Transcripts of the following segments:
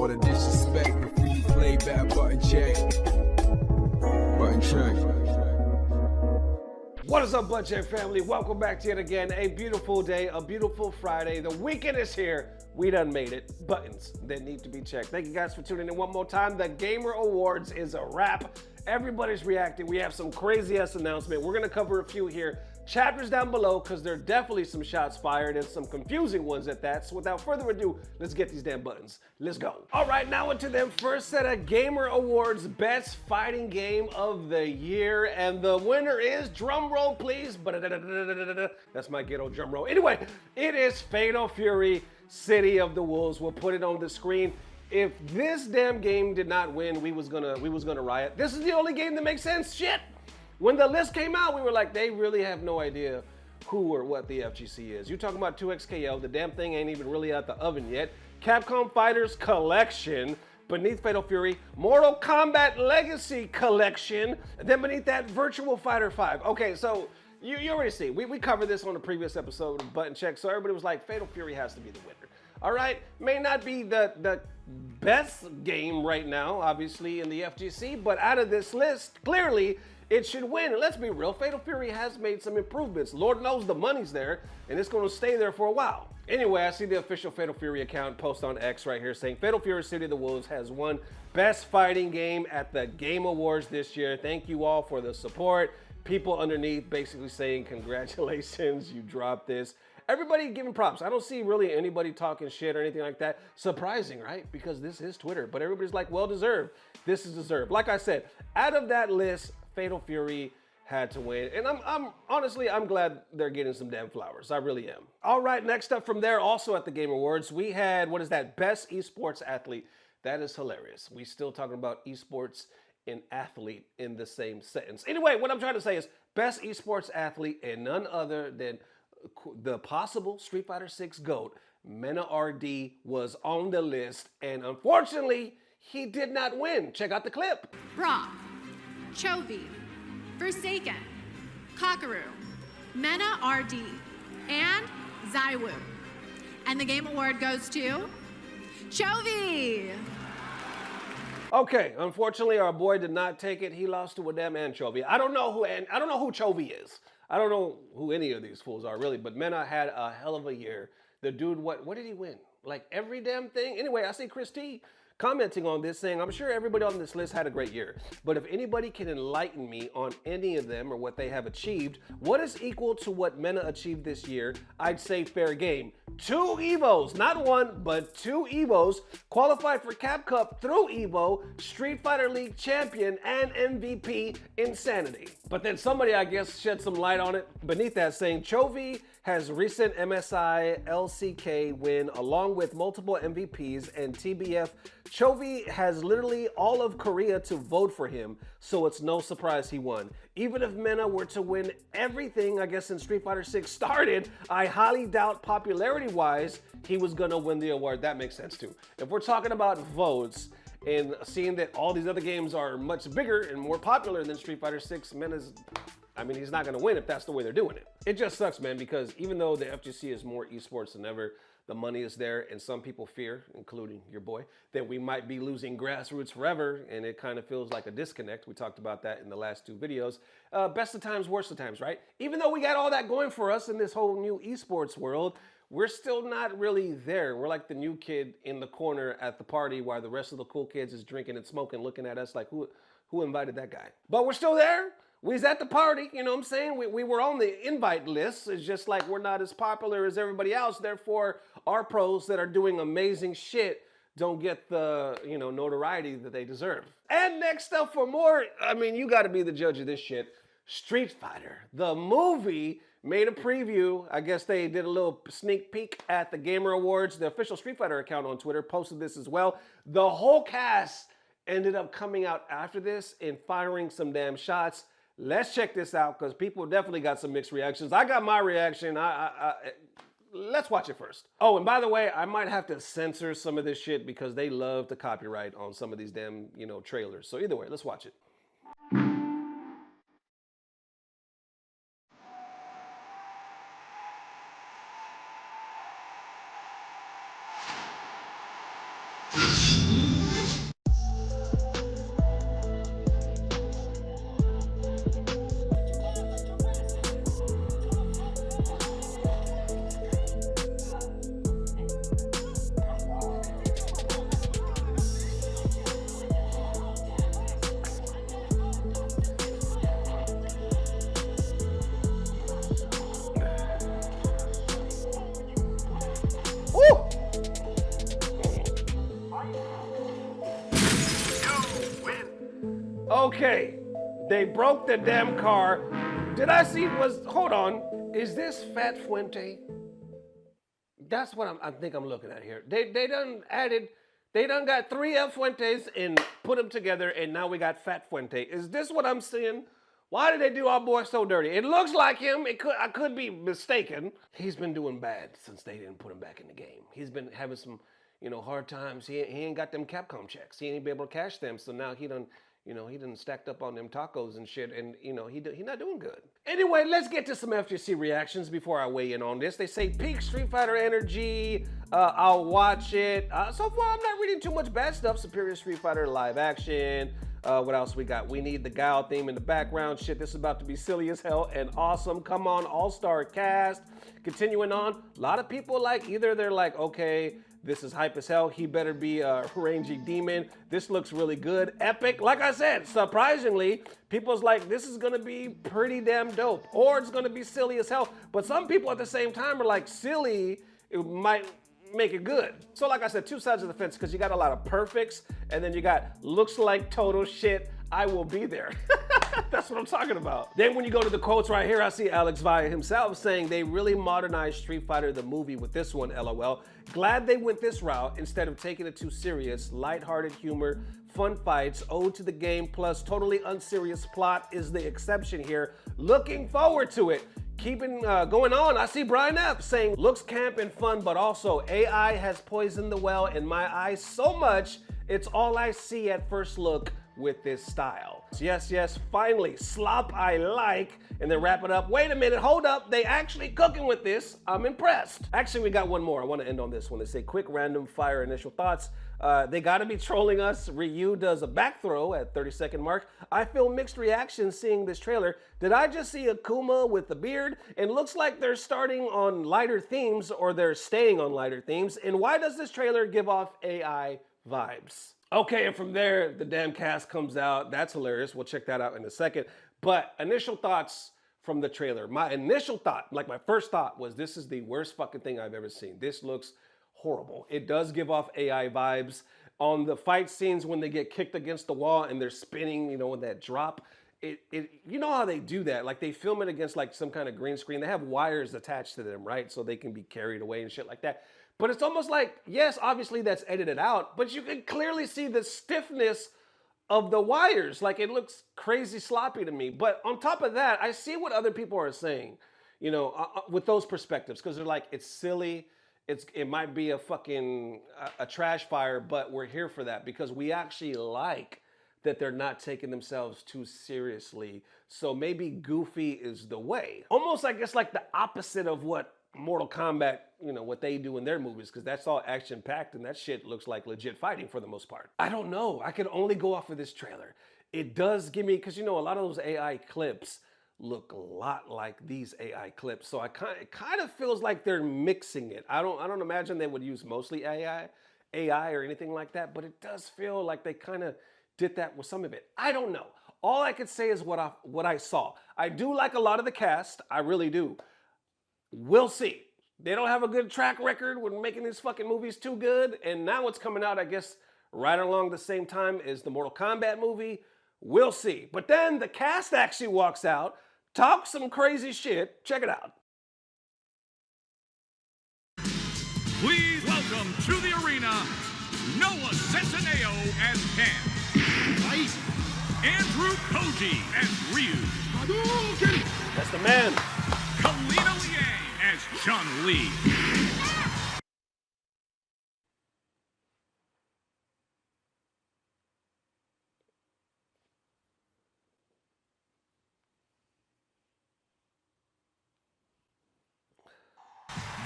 all the disrespect before you play back. Button check. Button check. What is up, Button Check family? Welcome back to yet again a beautiful day, a beautiful Friday. The weekend is here. We done made it. Buttons that need to be checked. Thank you guys for tuning in one more time. The Gamer Awards is a wrap. Everybody's reacting. We have some crazy ass announcement. We're gonna cover a few here. Chapters down below, because there are definitely some shots fired and some confusing ones at that. So without further ado, let's get these damn buttons. Let's go. All right, now into them first set of Gamer Awards Best Fighting Game of the Year. And the winner is, drum roll please, that's my ghetto drum roll. Anyway, it is Fatal Fury, City of the Wolves. We'll put it on the screen. If this damn game did not win, we was gonna riot. This is the only game that makes sense. Shit. When the list came out, we were like, they really have no idea who or what the FGC is. You're talking about 2XKO, the damn thing ain't even really out the oven yet. Capcom Fighters Collection, beneath Fatal Fury, Mortal Kombat Legacy Collection, and then beneath that, Virtual Fighter 5. Okay, so you already see, we covered this on the previous episode of Button Check, so everybody was like, Fatal Fury has to be the winner. All right, may not be the best game right now, obviously, in the FGC, but out of this list, clearly, it should win. And let's be real, Fatal Fury has made some improvements. Lord knows the money's there, and it's gonna stay there for a while. Anyway, I see the official Fatal Fury account post on X right here saying Fatal Fury City of the Wolves has won Best Fighting Game at the Game Awards this year. Thank you all for the support. People underneath basically saying, congratulations, you dropped this. Everybody giving props. I don't see really anybody talking shit or anything like that. Surprising, right? Because this is Twitter, but everybody's like, well deserved. This is deserved. Like I said, out of that list, Fatal Fury had to win. And I'm honestly, I'm glad they're getting some damn flowers. I really am. All right, next up from there, also at the Game Awards, we had, what is that? Best Esports Athlete. That is hilarious. We still talking about esports and athlete in the same sentence. Anyway, what I'm trying to say is Best Esports Athlete, and none other than the possible Street Fighter 6 GOAT, MenaRD, was on the list. And unfortunately, he did not win. Check out the clip. Brock, Chovy, Forsaken, Kakaru, MenaRD, and Zaiwu. And the Game Award goes to Chovy. Okay, unfortunately, our boy did not take it. He lost to a damn anchovy. I don't know who Chovy is. I don't know who any of these fools are really, but Mena had a hell of a year. The dude, what did he win? Like every damn thing? Anyway, I see Chris T commenting on this saying, I'm sure everybody on this list had a great year, but if anybody can enlighten me on any of them or what they have achieved, what is equal to what Mena achieved this year, I'd say fair game. 2 EVOs, not one, but 2 EVOs, qualified for Cap Cup through EVO, Street Fighter League champion, and MVP, insanity. But then somebody, I guess, shed some light on it beneath that saying, Chovy has recent MSI LCK win along with multiple MVPs and TBF. Chovy has literally all of Korea to vote for him, so it's no surprise he won. Even if Mena were to win everything, I guess, since Street Fighter 6 started, I highly doubt popularity-wise he was gonna win the award. That makes sense too. If we're talking about votes, and seeing that all these other games are much bigger and more popular than Street Fighter 6, Mena's, I mean, he's not gonna win if that's the way they're doing it. It just sucks, man, because even though the FGC is more esports than ever, the money is there, and some people fear, including your boy, that we might be losing grassroots forever, and it kind of feels like a disconnect. We talked about that in the last 2 videos. Best of times, worst of times, right? Even though we got all that going for us in this whole new esports world, we're still not really there. We're like the new kid in the corner at the party while the rest of the cool kids is drinking and smoking, looking at us like, who invited that guy? But we're still there. We's at the party, you know what I'm saying? We were on the invite list. It's just like we're not as popular as everybody else. Therefore, our pros that are doing amazing shit don't get the, you know, notoriety that they deserve. And next up for more, I mean, you gotta be the judge of this shit. Street Fighter, the movie, made a preview. I guess they did a little sneak peek at the Gamer Awards. The official Street Fighter account on Twitter posted this as well. The whole cast ended up coming out after this and firing some damn shots. Let's check this out because people definitely got some mixed reactions. I got my reaction. Let's watch it first. Oh, and by the way, I might have to censor some of this shit because they love to copyright on some of these damn, you know, trailers. So either way, let's watch it. Okay, they broke the damn car. Did I see, hold on, is this Fat Fuente? That's what I think I'm looking at here. They done got 3 F Fuentes and put them together, and now we got Fat Fuente. Is this what I'm seeing? Why did they do our boy so dirty? It looks like him. I could be mistaken. He's been doing bad since they didn't put him back in the game. He's been having some, hard times. He ain't got them Capcom checks. He ain't been able to cash them. So now he done stacked up on them tacos and shit, and he not doing good. Anyway, let's get to some FGC reactions before I weigh in on this. They say peak Street Fighter energy. I'll watch it. So far, I'm not reading too much bad stuff. Superior Street Fighter live action. What else we got? We need the Gal theme in the background. Shit, this is about to be silly as hell and awesome. Come on, all-star cast. Continuing on, a lot of people they're like, okay, this is hype as hell. He better be a rangy demon. This looks really good. Epic. Like I said, surprisingly, people's like, this is gonna be pretty damn dope. Or it's gonna be silly as hell. But some people at the same time are like, silly, it might make it good. So like I said, 2 sides of the fence, because you got a lot of perfects, and then you got looks like total shit. I will be there. That's what I'm talking about. Then when you go to the quotes right here, I see Alex Vaya himself saying they really modernized Street Fighter the movie with this one, LOL. Glad they went this route instead of taking it too serious. Lighthearted humor, fun fights, ode to the game, plus totally unserious plot is the exception here. Looking forward to it. Keeping going on, I see Brian F saying looks camp and fun, but also AI has poisoned the well in my eyes so much, it's all I see at first look with this style. Yes, finally, slop I like, and then wrap it up. Wait a minute, hold up, they actually cooking with this. I'm impressed. Actually, we got one more. I want to end on this one. They say quick random fire initial thoughts. They gotta be trolling us. Ryu does a back throw at 30-second mark. I feel mixed reactions seeing this trailer. Did I just see Akuma with the beard? And looks like they're starting on lighter themes, or they're staying on lighter themes. And why does this trailer give off AI vibes? Okay, and from there, the damn cast comes out. That's hilarious. We'll check that out in a second. But initial thoughts from the trailer. My initial thought, my first thought was, this is the worst fucking thing I've ever seen. This looks horrible. It does give off AI vibes. On the fight scenes when they get kicked against the wall and they're spinning, with that drop, you know how they do that? Like they film it against some kind of green screen. They have wires attached to them, right? So they can be carried away and shit like that. But it's almost like, yes, obviously that's edited out, but you can clearly see the stiffness of the wires. Like it looks crazy sloppy to me. But on top of that, I see what other people are saying, with those perspectives, because they're like, it's silly. It might be a fucking a trash fire, but we're here for that because we actually like that they're not taking themselves too seriously. So maybe goofy is the way. Almost, I guess, like the opposite of what Mortal Kombat, what they do in their movies, because that's all action-packed and that shit looks like legit fighting for the most part. I don't know. I can only go off of this trailer. It does give me, because a lot of those AI clips look a lot like these AI clips. So it kind of feels like they're mixing it. I don't imagine they would use mostly AI or anything like that, but it does feel like they kind of did that with some of it. I don't know. All I could say is what I saw. I do like a lot of the cast. I really do. We'll see. They don't have a good track record with making these fucking movies too good. And now it's coming out, I guess, right along the same time as the Mortal Kombat movie. We'll see. But then the cast actually walks out, talks some crazy shit. Check it out. Please welcome to the arena, Noah Centineo as Ken. Right. Andrew Koji as Ryu. Hadouken! That's the man. Kalina Liang as Chun-Li.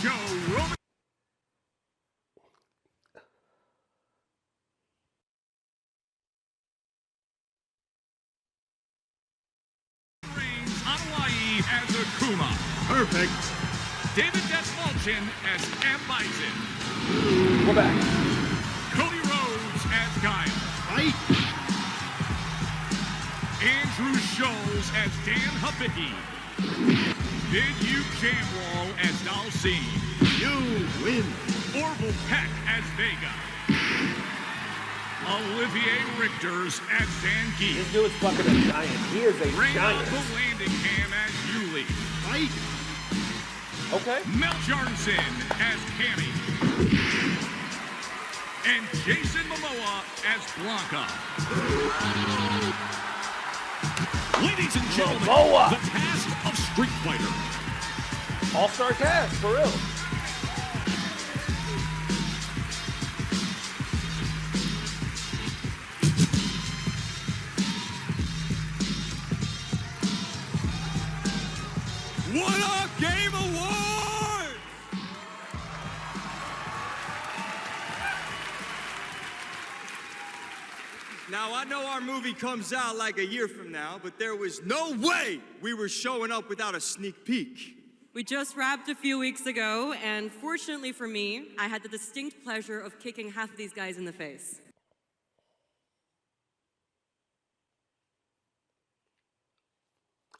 Joe Roman Reigns on Hawaii as Akuma. Perfect. David Desmalchin as M. Bison. We're back. Cody Rhodes as Guile. Right. Andrew Scholes as Dan Hapicki. Bid-U Jamwal as Dalcine. You win. Orville Peck as Vega. Olivier Richters as Zangief. This dude's fucking a giant. He is a Reyna giant. Vallandigham as Yuli. Right? Okay. Mel Jarnson as Cammy. And Jason Momoa as Blanca. Ladies and gentlemen, Momoa. the cast of Street Fighter. All-star cast, for real. What a Game Award! Now, I know our movie comes out like a year from now, but there was no way we were showing up without a sneak peek. We just wrapped a few weeks ago, and fortunately for me, I had the distinct pleasure of kicking half of these guys in the face.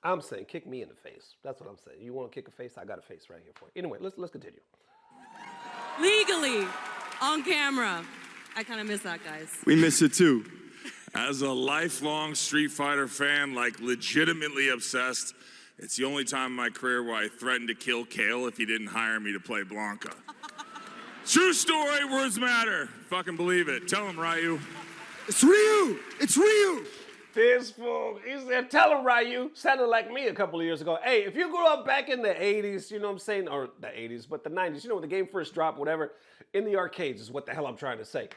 I'm saying kick me in the face. That's what I'm saying. You want to kick a face? I got a face right here for you. Anyway, let's continue. Legally, on camera. I kind of miss that, guys. We miss it too. As a lifelong Street Fighter fan, like legitimately obsessed, it's the only time in my career where I threatened to kill Kale if he didn't hire me to play Blanca. True story, words matter. Fucking believe it. Tell him, Ryu. It's Ryu! It's Ryu! This fool, he said, tell him, Ryu. Sounded like me a couple of years ago. Hey, if you grew up back in the 80s, you know what I'm saying? Or the 80s, but the 90s, you know, when the game first dropped, whatever, in the arcades is what the hell I'm trying to say.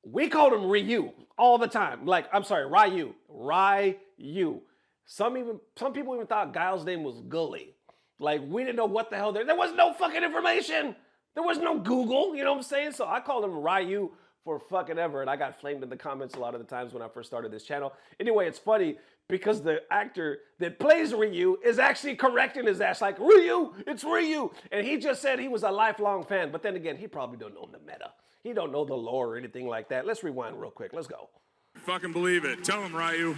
We called him Ryu all the time. Like, I'm sorry, Ryu. Ryu. Some people even thought Guile's name was Gully. Like, we didn't know what the hell there was no fucking information. There was no Google, you know what I'm saying? So I called him Ryu for fucking ever, and I got flamed in the comments a lot of the times when I first started this channel. Anyway, it's funny because the actor that plays Ryu is actually correcting his ass like, Ryu, it's Ryu. And he just said he was a lifelong fan, but then again, he probably don't know the meta. He don't know the lore or anything like that. Let's rewind real quick. Let's go. Fucking believe it. Tell him, Ryu.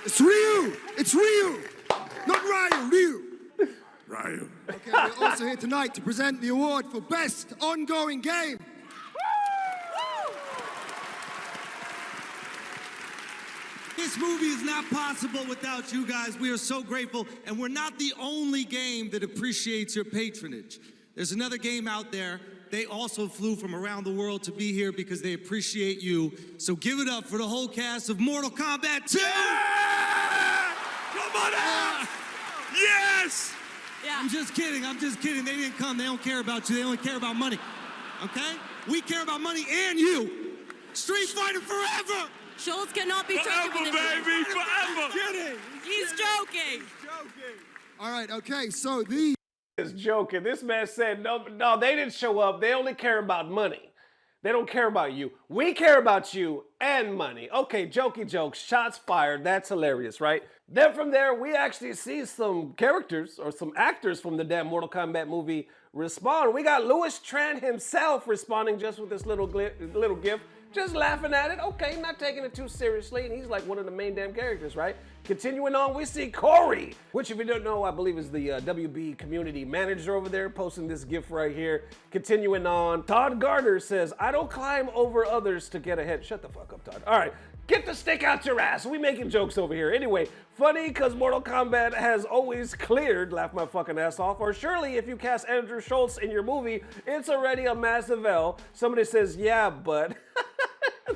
It's Ryu! It's Ryu! Not Ryu, Ryu! Ryu. Okay, we're also here tonight to present the award for Best Ongoing Game. This movie is not possible without you guys. We are so grateful, and we're not the only game that appreciates your patronage. There's another game out there. They also flew from around the world to be here because they appreciate you. So give it up for the whole cast of Mortal Kombat 2! Yeah! Come on out! Yes! Yeah. I'm just kidding. They didn't come. They don't care about you. They only care about money. Okay? We care about money and you. Street Fighter forever! Schultz cannot be trusted Forever, with this. baby, forever! Kidding! He's joking. All right, okay, so these Is joking. This man said, no, they didn't show up. They only care about money. They don't care about you. We care about you and money. Okay, jokey jokes, shots fired. That's hilarious, right? Then from there, we actually see some characters or some actors from the damn Mortal Kombat movie respond. We got Louis Tran himself responding just with this little gif. Just laughing at it, okay, not taking it too seriously, and he's like one of the main damn characters, right? Continuing on, we see Corey, which if you don't know, I believe is the WB community manager over there, posting this gif right here. Continuing on, Todd Gardner says, I don't climb over others to get ahead. Shut the fuck up, Todd. All right, get the stick out your ass. We making jokes over here. Anyway, funny because Mortal Kombat has always cleared, laugh my fucking ass off, or surely if you cast Andrew Schultz in your movie, it's already a massive L. Somebody says, yeah, but...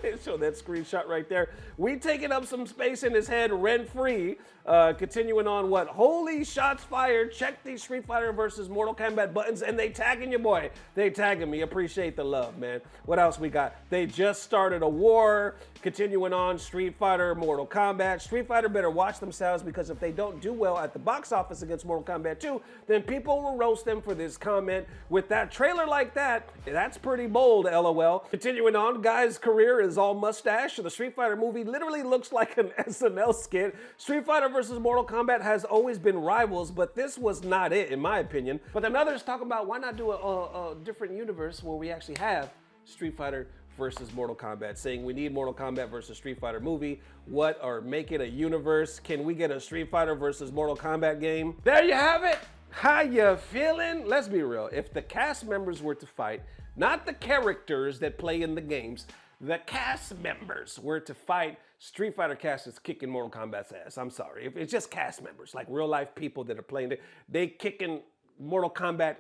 They show that screenshot right there. We taking up some space in his head rent-free. Continuing on what? Holy shots fired. Check these Street Fighter versus Mortal Kombat buttons, and they tagging your boy. They tagging me. Appreciate the love, man. What else we got? They just started a war. Continuing on, Street Fighter, Mortal Kombat. Street Fighter better watch themselves because if they don't do well at the box office against Mortal Kombat 2, then people will roast them for this comment. With that trailer like that, that's pretty bold, LOL. Continuing on, guy's career is all mustache. The Street Fighter movie literally looks like an SNL skit. Street Fighter versus Mortal Kombat has always been rivals, but this was not it, in my opinion. But then others talk about why not do a different universe where we actually have Street Fighter versus Mortal Kombat, saying we need Mortal Kombat versus Street Fighter movie. What, or make it a universe? Can we get a Street Fighter versus Mortal Kombat game? There you have it. How you feeling? Let's be real. If the cast members were to fight, not the characters that play in the games, the cast members were to fight, Street Fighter cast is kicking Mortal Kombat's ass. I'm sorry. If it's just cast members, like real life people that are playing it, they kicking Mortal Kombat.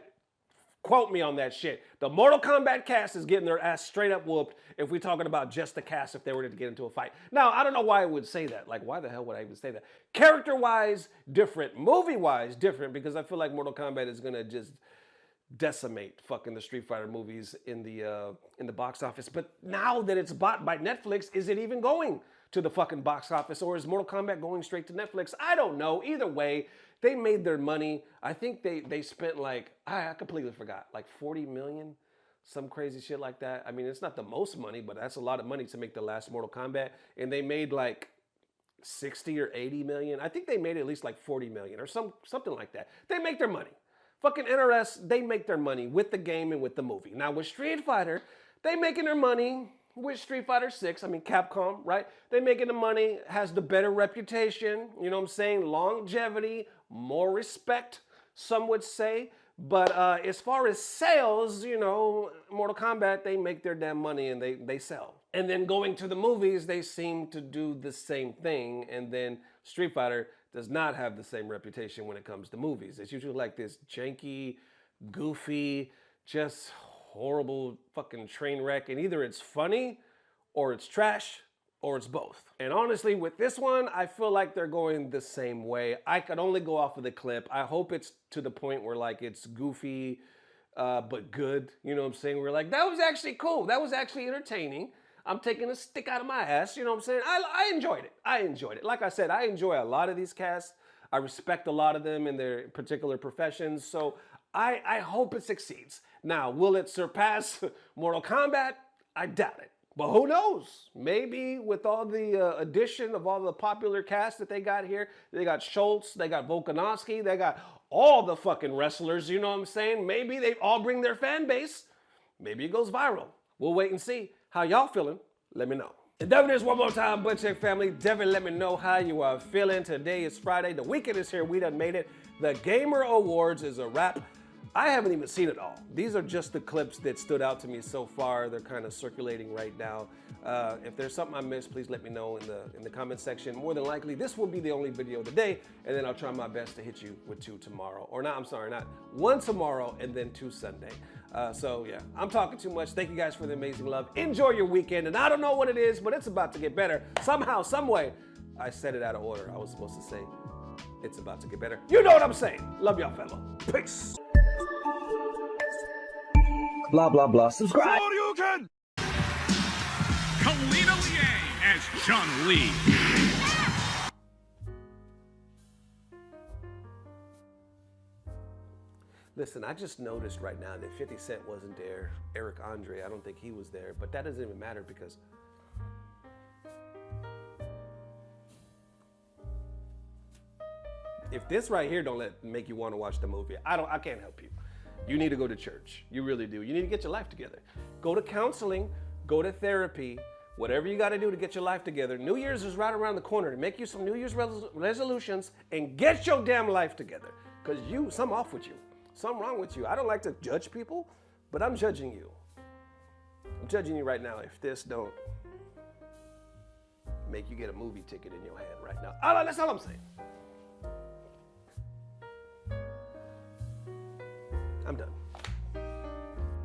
Quote me on that shit. The Mortal Kombat cast is getting their ass straight up whooped if we're talking about just the cast if they were to get into a fight. Now, I don't know why I would say that. Like, why the hell would I even say that? Character-wise, different. Movie-wise, different, because I feel like Mortal Kombat is going to just decimate fucking the Street Fighter movies in the box office. But now that it's bought by Netflix, is it even going to the fucking box office, or is Mortal Kombat going straight to Netflix? I don't know. Either way, they made their money. I think they spent like, I completely forgot, like 40 million, some crazy shit like that. I mean, it's not the most money, but that's a lot of money to make the last Mortal Kombat. And they made like 60 or 80 million. I think they made at least like 40 million or something like that. They make their money. Fucking NRS, they make their money with the game and with the movie. Now with Street Fighter, they making their money with Street Fighter 6. I mean, Capcom, right? They making the money, has the better reputation, you know what I'm saying? Longevity, more respect, some would say. But as far as sales, you know, Mortal Kombat, they make their damn money and they sell. And then going to the movies, they seem to do the same thing. And then Street Fighter does not have the same reputation when it comes to movies. It's usually like this janky, goofy, just horrible fucking train wreck. And either it's funny or it's trash or it's both. And honestly, with this one, I feel like they're going the same way. I could only go off of the clip. I hope it's to the point where like it's goofy, but good. You know what I'm saying? We're like, that was actually cool. That was actually entertaining. I'm taking a stick out of my ass, you know what I'm saying? I enjoyed it. I enjoyed it. Like I said, I enjoy a lot of these casts. I respect a lot of them in their particular professions, so I hope it succeeds. Now, will it surpass Mortal Kombat? I doubt it. But who knows? Maybe with all the addition of all the popular cast that they got here, they got Schultz, they got Volkanovski, they got all the fucking wrestlers, you know what I'm saying? Maybe they all bring their fan base. Maybe it goes viral. We'll wait and see. How y'all feeling? Let me know. And Devin is one more time, Butt Check family. Devin, let me know how you are feeling. Today is Friday. The weekend is here. We done made it. The Gamer Awards is a wrap. I haven't even seen it all. These are just the clips that stood out to me so far. They're kind of circulating right now. If there's something I missed, please let me know in the comment section. More than likely, this will be the only video of the day, and then I'll try my best to hit you with 2 tomorrow. Or not, I'm sorry, not 1 tomorrow and then 2 Sunday. So yeah, I'm talking too much. Thank you guys for the amazing love. Enjoy your weekend, and I don't know what it is, but it's about to get better. Somehow, some way, I said it out of order. I was supposed to say, it's about to get better. You know what I'm saying. Love y'all, fella. Peace. Blah, blah, blah. Subscribe. Kalina Liang as Chun-Li. Listen, I just noticed right now that 50 Cent wasn't there. Eric Andre, I don't think he was there, but that doesn't even matter because if this right here don't make you want to watch the movie, I can't help you. You need to go to church. You really do. You need to get your life together. Go to counseling, go to therapy, whatever you got to do to get your life together. New Year's is right around the corner. Make you some New Year's resolutions and get your damn life together. Because something off with you. Something wrong with you. I don't like to judge people, but I'm judging you. I'm judging you right now if this don't make you get a movie ticket in your hand right now. That's all I'm saying.